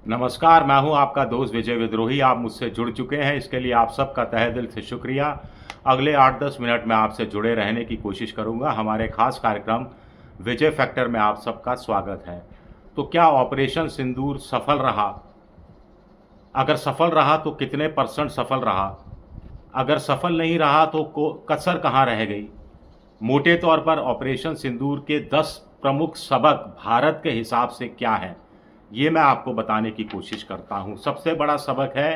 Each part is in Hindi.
नमस्कार, मैं हूं आपका दोस्त विजय विद्रोही। आप मुझसे जुड़ चुके हैं, इसके लिए आप सबका तहे दिल से शुक्रिया। अगले 8-10 मिनट में आपसे जुड़े रहने की कोशिश करूंगा। हमारे खास कार्यक्रम विजय फैक्टर में आप सबका स्वागत है। तो क्या ऑपरेशन सिंदूर सफल रहा? अगर सफल रहा तो कितने % सफल रहा? अगर सफल नहीं रहा तो कसर कहाँ रह गई? मोटे तौर पर ऑपरेशन सिंदूर के 10 प्रमुख सबक भारत के हिसाब से क्या हैं, ये मैं आपको बताने की कोशिश करता हूँ। सबसे बड़ा सबक है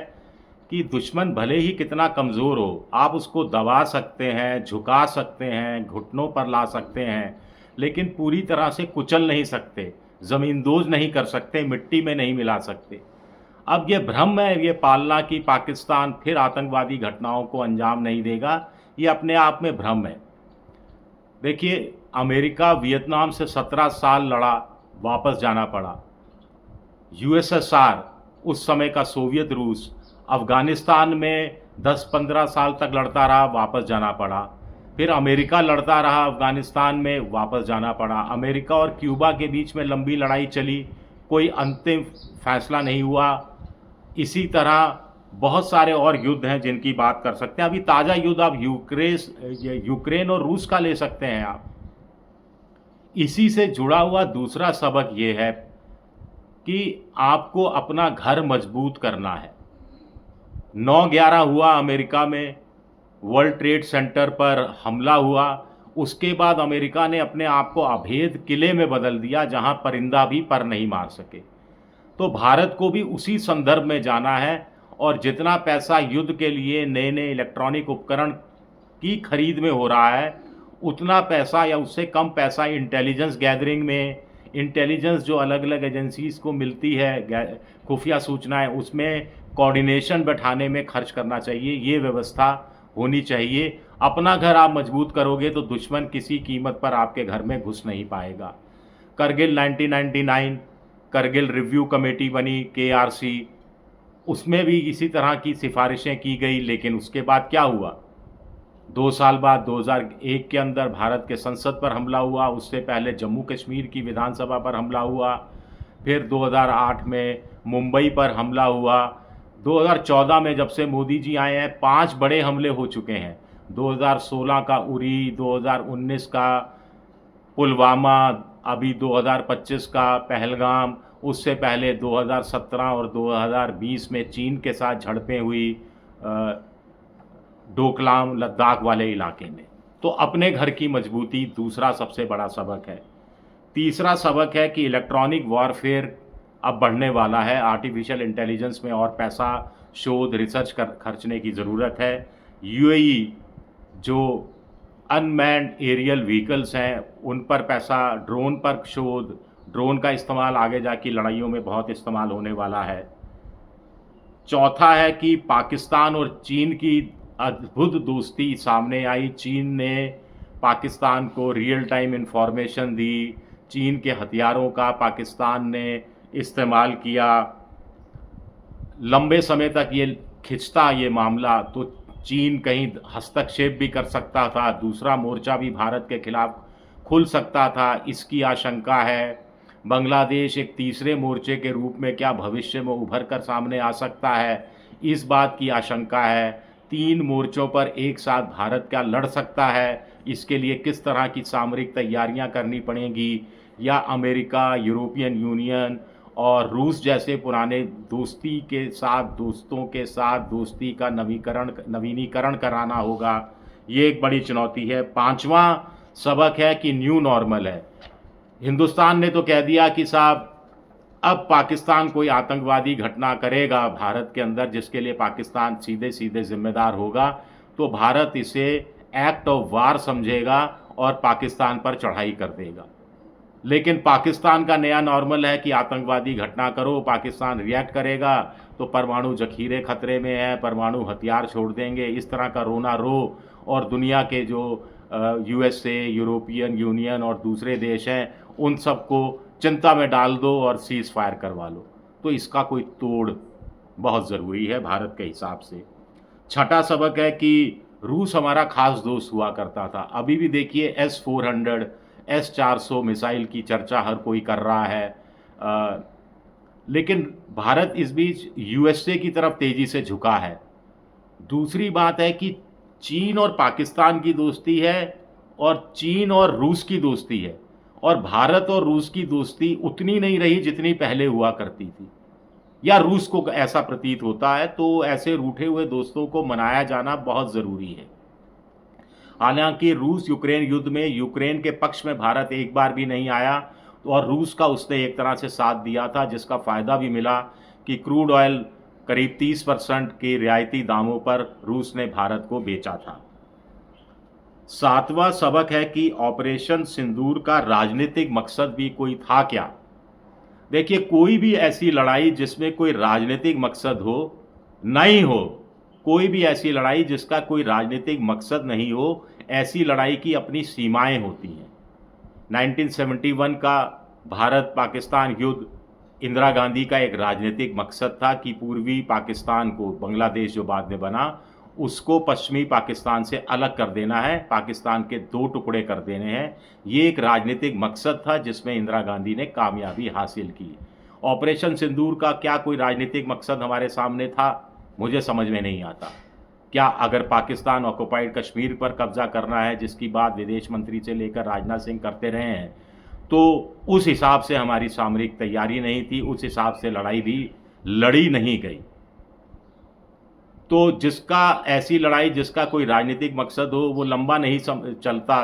कि दुश्मन भले ही कितना कमज़ोर हो, आप उसको दबा सकते हैं, झुका सकते हैं, घुटनों पर ला सकते हैं, लेकिन पूरी तरह से कुचल नहीं सकते, ज़मींदोज़ नहीं कर सकते, मिट्टी में नहीं मिला सकते। अब ये भ्रम है ये पालना कि पाकिस्तान फिर आतंकवादी घटनाओं को अंजाम नहीं देगा, ये अपने आप में भ्रम है। देखिए, अमेरिका वियतनाम से 17 साल लड़ा, वापस जाना पड़ा। यूएसएसआर, उस समय का सोवियत रूस, अफ़गानिस्तान में 10-15 साल तक लड़ता रहा, वापस जाना पड़ा। फिर अमेरिका लड़ता रहा अफ़गानिस्तान में, वापस जाना पड़ा। अमेरिका और क्यूबा के बीच में लंबी लड़ाई चली, कोई अंतिम फैसला नहीं हुआ। इसी तरह बहुत सारे और युद्ध हैं जिनकी बात कर सकते हैं। अभी ताज़ा युद्ध आप यूक्रेन और रूस का ले सकते हैं आप। इसी से जुड़ा हुआ दूसरा सबक ये है कि आपको अपना घर मजबूत करना है। 9/11 हुआ अमेरिका में, वर्ल्ड ट्रेड सेंटर पर हमला हुआ। उसके बाद अमेरिका ने अपने आप को अभेद किले में बदल दिया जहां परिंदा भी पर नहीं मार सके। तो भारत को भी उसी संदर्भ में जाना है और जितना पैसा युद्ध के लिए नए नए इलेक्ट्रॉनिक उपकरण की खरीद में हो रहा है, उतना पैसा या उससे कम पैसा इंटेलिजेंस गैदरिंग में, इंटेलिजेंस जो अलग अलग एजेंसीज़ को मिलती है, खुफिया सूचनाएं, उसमें कोऑर्डिनेशन बैठाने में खर्च करना चाहिए। ये व्यवस्था होनी चाहिए। अपना घर आप मजबूत करोगे तो दुश्मन किसी कीमत पर आपके घर में घुस नहीं पाएगा। करगिल 1999, करगिल रिव्यू कमेटी बनी, केआरसी, उसमें भी इसी तरह की सिफारिशें की गई। लेकिन उसके बाद क्या हुआ? 2 साल बाद 2001 के अंदर भारत के संसद पर हमला हुआ। उससे पहले जम्मू कश्मीर की विधानसभा पर हमला हुआ। फिर 2008 में मुंबई पर हमला हुआ। 2014 में जब से मोदी जी आए हैं, 5 बड़े हमले हो चुके हैं। 2016 का उरी, 2019 का पुलवामा, अभी 2025 का पहलगाम, उससे पहले 2017 और 2020 में चीन के साथ झड़पें हुई डोकलाम लद्दाख वाले इलाके में। तो अपने घर की मजबूती दूसरा सबसे बड़ा सबक है। तीसरा सबक है कि इलेक्ट्रॉनिक वॉरफेयर अब बढ़ने वाला है। आर्टिफिशियल इंटेलिजेंस में और पैसा, शोध, रिसर्च कर खर्चने की ज़रूरत है। यूएई जो अनमैन्ड एरियल व्हीकल्स हैं, उन पर पैसा, ड्रोन पर शोध, ड्रोन का इस्तेमाल आगे जाके लड़ाइयों में बहुत इस्तेमाल होने वाला है। चौथा है कि पाकिस्तान और चीन की अद्भुत दोस्ती सामने आई। चीन ने पाकिस्तान को रियल टाइम इन्फॉर्मेशन दी, चीन के हथियारों का पाकिस्तान ने इस्तेमाल किया। लंबे समय तक ये खिंचता ये मामला तो चीन कहीं हस्तक्षेप भी कर सकता था, दूसरा मोर्चा भी भारत के खिलाफ खुल सकता था, इसकी आशंका है। बांग्लादेश एक तीसरे मोर्चे के रूप में क्या भविष्य में उभर कर सामने आ सकता है, इस बात की आशंका है। 3 मोर्चों पर एक साथ भारत क्या लड़ सकता है, इसके लिए किस तरह की सामरिक तैयारियां करनी पड़ेंगी, या अमेरिका, यूरोपियन यूनियन और रूस जैसे पुराने दोस्ती के साथ दोस्तों के साथ दोस्ती का नवीनीकरण कराना होगा। ये एक बड़ी चुनौती है। 5वां सबक है कि न्यू नॉर्मल है। हिंदुस्तान ने तो कह दिया कि साहब अब पाकिस्तान कोई आतंकवादी घटना करेगा भारत के अंदर जिसके लिए पाकिस्तान सीधे सीधे जिम्मेदार होगा, तो भारत इसे एक्ट ऑफ वार समझेगा और पाकिस्तान पर चढ़ाई कर देगा। लेकिन पाकिस्तान का नया नॉर्मल है कि आतंकवादी घटना करो, पाकिस्तान रिएक्ट करेगा तो परमाणु जखीरे खतरे में हैं, परमाणु हथियार छोड़ देंगे, इस तरह का रोना रो। और दुनिया के जो यूएसए, यूरोपियन यूनियन और दूसरे देश हैं, उन सबको चिंता में डाल दो और सीज़ फायर करवा लो। तो इसका कोई तोड़ बहुत ज़रूरी है भारत के हिसाब से। छठा सबक है कि रूस हमारा खास दोस्त हुआ करता था। अभी भी देखिए S-400, S-400 मिसाइल की चर्चा हर कोई कर रहा है। लेकिन भारत इस बीच यूएसए की तरफ तेजी से झुका है। दूसरी बात है कि चीन और पाकिस्तान की दोस्ती है और चीन और रूस की दोस्ती है, और भारत और रूस की दोस्ती उतनी नहीं रही जितनी पहले हुआ करती थी, या रूस को ऐसा प्रतीत होता है। तो ऐसे रूठे हुए दोस्तों को मनाया जाना बहुत ज़रूरी है। हालांकि रूस यूक्रेन युद्ध में यूक्रेन के पक्ष में भारत एक बार भी नहीं आया, और रूस का उसने एक तरह से साथ दिया था, जिसका फ़ायदा भी मिला कि क्रूड ऑयल करीब 30% के रियायती दामों पर रूस ने भारत को बेचा था। सातवां सबक है कि ऑपरेशन सिंदूर का राजनीतिक मकसद भी कोई था क्या। देखिए, कोई भी ऐसी लड़ाई जिसमें कोई राजनीतिक मकसद हो, नहीं हो, कोई भी ऐसी लड़ाई जिसका कोई राजनीतिक मकसद नहीं हो, ऐसी लड़ाई की अपनी सीमाएं होती हैं। 1971 का भारत पाकिस्तान युद्ध इंदिरा गांधी का एक राजनीतिक मकसद था कि पूर्वी पाकिस्तान को, बांग्लादेश जो बाद में बना, उसको पश्चिमी पाकिस्तान से अलग कर देना है, पाकिस्तान के 2 टुकड़े कर देने हैं। ये एक राजनीतिक मकसद था जिसमें इंदिरा गांधी ने कामयाबी हासिल की। ऑपरेशन सिंदूर का क्या कोई राजनीतिक मकसद हमारे सामने था? मुझे समझ में नहीं आता। क्या अगर पाकिस्तान ऑक्युपाइड कश्मीर पर कब्जा करना है, जिसकी बात विदेश मंत्री से लेकर राजनाथ सिंह करते रहे हैं, तो उस हिसाब से हमारी सामरिक तैयारी नहीं थी, उस हिसाब से लड़ाई भी लड़ी नहीं गई। तो जिसका ऐसी लड़ाई जिसका कोई राजनीतिक मकसद हो, वो लंबा नहीं चलता।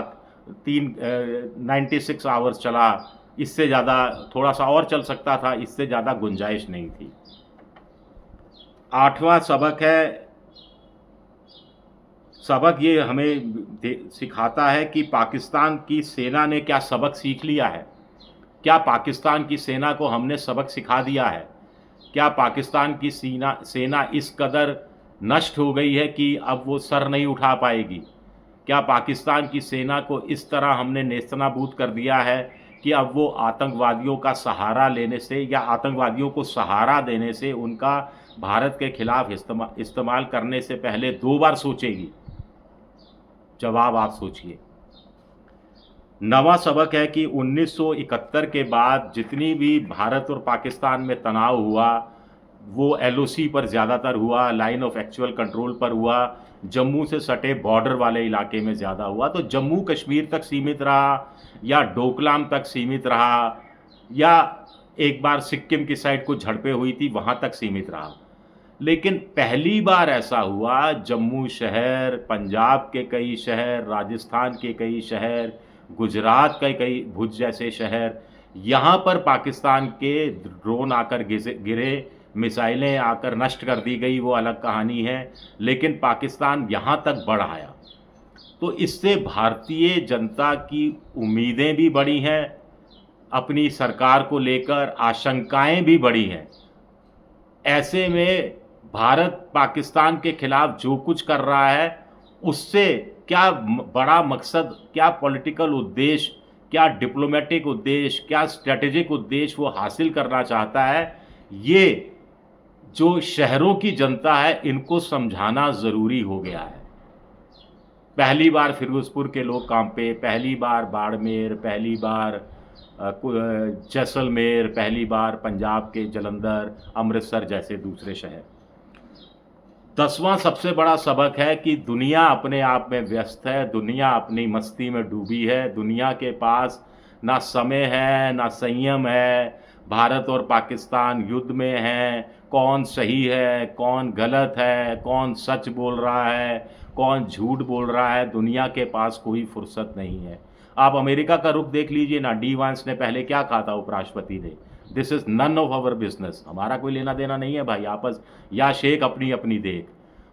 96 आवर्स चला, इससे ज़्यादा थोड़ा सा और चल सकता था, इससे ज़्यादा गुंजाइश नहीं थी। आठवां सबक है, सबक ये हमें सिखाता है कि पाकिस्तान की सेना ने क्या सबक सीख लिया है। क्या पाकिस्तान की सेना को हमने सबक सिखा दिया है? क्या पाकिस्तान की सेना इस कदर नष्ट हो गई है कि अब वो सर नहीं उठा पाएगी? क्या पाकिस्तान की सेना को इस तरह हमने नेस्तनाबूद कर दिया है कि अब वो आतंकवादियों का सहारा लेने से या आतंकवादियों को सहारा देने से, उनका भारत के खिलाफ इस्तेमाल करने से पहले 2 बार सोचेगी? जवाब आप सोचिए। नवा सबक है कि 1971 के बाद जितनी भी भारत और पाकिस्तान में तनाव हुआ, वो एलओसी पर ज़्यादातर हुआ, लाइन ऑफ एक्चुअल कंट्रोल पर हुआ, जम्मू से सटे बॉर्डर वाले इलाके में ज़्यादा हुआ। तो जम्मू कश्मीर तक सीमित रहा, या डोकलाम तक सीमित रहा, या एक बार सिक्किम की साइड को झड़पें हुई थी वहाँ तक सीमित रहा। लेकिन पहली बार ऐसा हुआ, जम्मू शहर, पंजाब के कई शहर, राजस्थान के कई शहर, गुजरात के कई भुज जैसे शहर, यहाँ पर पाकिस्तान के ड्रोन आकर गिरे, मिसाइलें आकर नष्ट कर दी गई, वो अलग कहानी है, लेकिन पाकिस्तान यहाँ तक बढ़ आया। तो इससे भारतीय जनता की उम्मीदें भी बढ़ी हैं, अपनी सरकार को लेकर आशंकाएं भी बढ़ी हैं। ऐसे में भारत पाकिस्तान के खिलाफ जो कुछ कर रहा है, उससे क्या बड़ा मकसद, क्या पॉलिटिकल उद्देश्य, क्या डिप्लोमेटिक उद्देश्य, क्या स्ट्रेटेजिक उद्देश्य वो हासिल करना चाहता है, ये जो शहरों की जनता है इनको समझाना ज़रूरी हो गया है। पहली बार फिरोजपुर के लोग कांपे, पहली बार बाड़मेर, पहली बार जैसलमेर, पहली बार पंजाब के जलंधर, अमृतसर जैसे दूसरे शहर। 10वां सबसे बड़ा सबक है कि दुनिया अपने आप में व्यस्त है, दुनिया अपनी मस्ती में डूबी है, दुनिया के पास ना समय है ना संयम है। भारत और पाकिस्तान युद्ध में हैं, कौन सही है, कौन गलत है, कौन सच बोल रहा है, कौन झूठ बोल रहा है, दुनिया के पास कोई फुर्सत नहीं है। आप अमेरिका का रुख देख लीजिए ना, डी वांस ने पहले क्या कहा था उपराष्ट्रपति ने, this is none of our business, हमारा कोई लेना देना नहीं है भाई, आपस या शेख अपनी अपनी देख।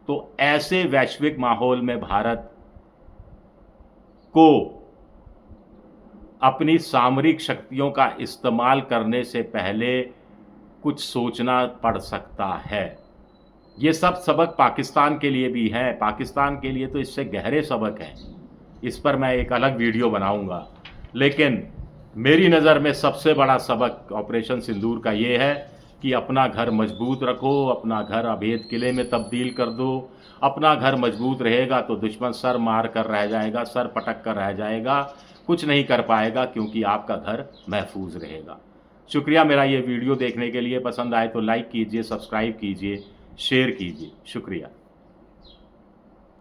तो ऐसे वैश्विक माहौल में भारत को अपनी सामरिक शक्तियों का इस्तेमाल करने से पहले कुछ सोचना पड़ सकता है। ये सब सबक पाकिस्तान के लिए भी हैं, पाकिस्तान के लिए तो इससे गहरे सबक हैं, इस पर मैं एक अलग वीडियो बनाऊंगा। लेकिन मेरी नज़र में सबसे बड़ा सबक ऑपरेशन सिंदूर का ये है कि अपना घर मजबूत रखो, अपना घर अभेद किले में तब्दील कर दो। अपना घर मजबूत रहेगा तो दुश्मन सर मार कर रह जाएगा, सर पटक कर रह जाएगा, कुछ नहीं कर पाएगा, क्योंकि आपका घर महफूज रहेगा। शुक्रिया मेरा ये वीडियो देखने के लिए। पसंद आए तो लाइक कीजिए, सब्सक्राइब कीजिए, शेयर कीजिए। शुक्रिया।